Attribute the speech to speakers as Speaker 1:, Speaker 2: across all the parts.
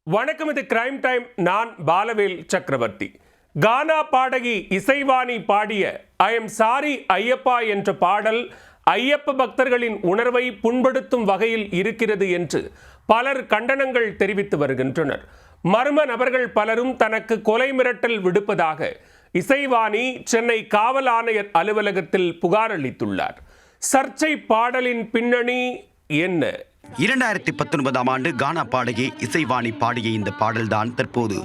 Speaker 1: வணக்கம், இது crime time. நான் பாலவேல் சக்கரவர்த்தி. கானா பாடகி இசைவாணி பாடிய ஐ எம் சாரி ஐயப்பா என்ற பாடல் ஐயப்ப பக்தர்களின் உணர்வை புண்படுத்தும் வகையில் இருக்கிறது என்று பலர் கண்டனங்கள் தெரிவித்து வருகின்றனர். மர்ம நபர்கள் பலரும் தனக்கு கொலை மிரட்டல் விடுப்பதாக இசைவாணி சென்னை காவல் ஆணையர் அலுவலகத்தில் புகார் அளித்துள்ளார். சர்ச்சை பாடலின் பின்னணி என்ன?
Speaker 2: 2019 ஆண்டு கானா பாடகி இசைவாணி பாடிய இந்த பாடல்தான் தற்போது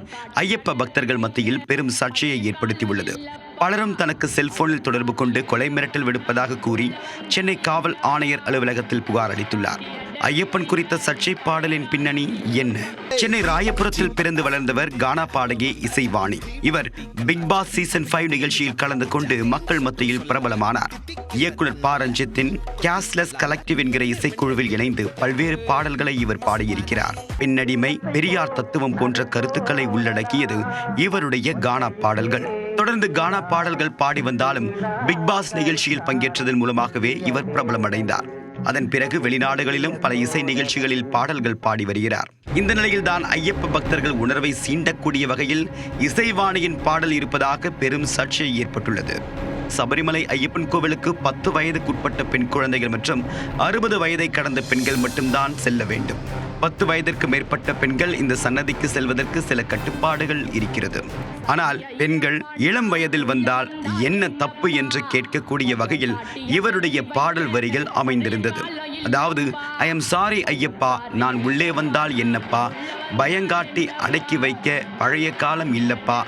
Speaker 2: ஐயப்ப பக்தர்கள் மத்தியில் பெரும் சர்ச்சையை ஏற்படுத்தியுள்ளது. பலரும் தனக்கு செல்போனில் தொடர்பு கொண்டு கொலை மிரட்டல் விடுப்பதாக கூறி சென்னை காவல் ஆணையர் அலுவலகத்தில் புகார் அளித்துள்ளார். ஐயப்பன் குறித்த சர்ச்சை பாடலின் பின்னணி என்ன? சென்னை ராயபுரத்தில் பிறந்து வளர்ந்தவர் கானா பாடகி இசைவாணி. இவர் பிக் பாஸ் சீசன் 5 நிகழ்ச்சியில் கலந்து கொண்டு மக்கள் மத்தியில் பிரபலமானார். இயக்குனர் ப. ரஞ்சித்தின் கேஷ்லெஸ் கலெக்டிவ் என்கிற இசைக்குழுவில் இணைந்து பல்வேறு பாடல்களை இவர் பாடியிருக்கிறார். பெண்ணடிமை, பெரியார் தத்துவம் போன்ற கருத்துக்களை உள்ளடக்கியது இவருடைய கானா பாடல்கள். தொடர்ந்து கானா பாடல்கள் பாடி வந்தாலும் பிக் பாஸ் நிகழ்ச்சியில் பங்கேற்றதன் மூலமாகவே இவர் பிரபலமடைந்தார். அதன் பிறகு வெளிநாடுகளிலும் பல இசை நிகழ்ச்சிகளில் பாடல்கள் பாடி வருகிறார். இந்த நிலையில்தான் ஐயப்ப பக்தர்கள் உணர்வை சீண்டக்கூடிய வகையில் இசைவாணியின் பாடல் இருப்பதாக பெரும் சர்ச்சை ஏற்பட்டுள்ளது. சபரிமலை ஐயப்பன் கோவிலுக்கு 10 வயதுக்குட்பட்ட பெண் குழந்தைகள் மற்றும் 60 வயதை கடந்த பெண்கள் மட்டும்தான் செல்ல வேண்டும். 10 வயதிற்கு மேற்பட்ட பெண்கள் இந்த சன்னதிக்கு செல்வதற்கு சில கட்டுப்பாடுகள் இருக்கிறது. ஆனால் பெண்கள் இளம் வயதில் வந்தால் என்ன தப்பு என்று கேட்கக்கூடிய வகையில் இவருடைய பாடல் வரிகள் அமைந்திருந்தது. அதாவது, ஐ எம் சாரி ஐயப்பா, நான் உள்ளே வந்தால் என்னப்பா, பயங்காட்டி அடக்கி வைக்க பழைய காலம் இல்லப்பா,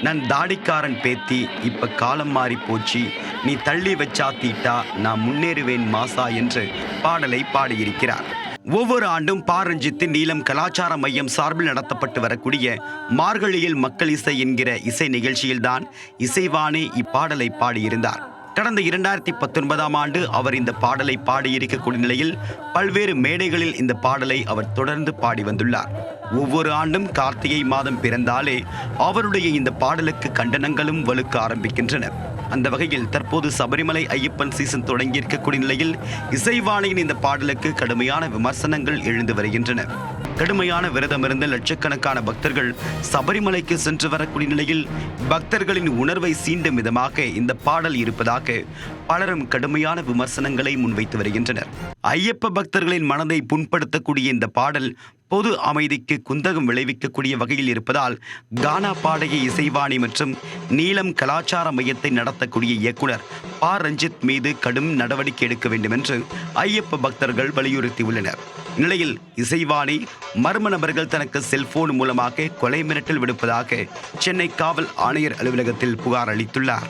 Speaker 2: நான் தாடிக்காரன் பேத்தி, இப்ப காலம் மாறி போச்சு, நீ தள்ளி வச்சா தீட்டா, நான் முன்னேறுவேன் மாசா என்று பாடலை பாடியிருக்கிறார். ஒவ்வொரு ஆண்டும் ப. ரஞ்சித்தின் நீலம் கலாச்சார மையம் சார்பில் நடத்தப்பட்டு வரக்கூடிய மார்கழியில் மக்கள் இசை என்கிற இசை நிகழ்ச்சியில்தான் இசைவாணி இப்பாடலை பாடியிருந்தார். கடந்த 2019 ஆண்டு அவர் இந்த பாடலை பாடியிருக்கக்கூடிய நிலையில் பல்வேறு மேடைகளில் இந்த பாடலை அவர் தொடர்ந்து பாடி வந்துள்ளார். ஒவ்வொரு ஆண்டும் கார்த்திகை மாதம் பிறந்தாலே அவருடைய இந்த பாடலுக்கு கண்டனங்களும் வலுக்க ஆரம்பிக்கின்றன. அந்த வகையில் தற்போது சபரிமலை ஐயப்பன் சீசன் தொடங்கியிருக்கக்கூடிய நிலையில் இசைவாணியின் இந்த பாடலுக்கு கடுமையான விமர்சனங்கள் எழுந்து வருகின்றன. கடுமையான விரதமிருந்த லட்சக்கணக்கான பக்தர்கள் சபரிமலைக்கு சென்று வரக்கூடிய நிலையில் பக்தர்களின் உணர்வை சீண்டும் விதமாக இந்த பாடல் இருப்பதாக பலரும் கடுமையான விமர்சனங்களை முன்வைத்து வருகின்றனர். ஐயப்ப பக்தர்களின் மனதை புண்படுத்தக்கூடிய இந்த பாடல் பொது அமைதிக்கு குந்தகம் விளைவிக்கக்கூடிய வகையில் இருப்பதால் கானா பாடகி இசைவாணி மற்றும் நீலம் கலாச்சார மையத்தை நடத்தக்கூடிய இயக்குனர் ப. ரஞ்சித் மீது கடும் நடவடிக்கை எடுக்க வேண்டும் என்று ஐயப்ப பக்தர்கள் வலியுறுத்தியுள்ளனர். நிலையில் இசைவாணி மர்ம நபர்கள் தனக்கு செல்போன் மூலமாக கொலை மிரட்டல் விடுப்பதாக சென்னை காவல் ஆணையர் அலுவலகத்தில் புகார் அளித்துள்ளார்.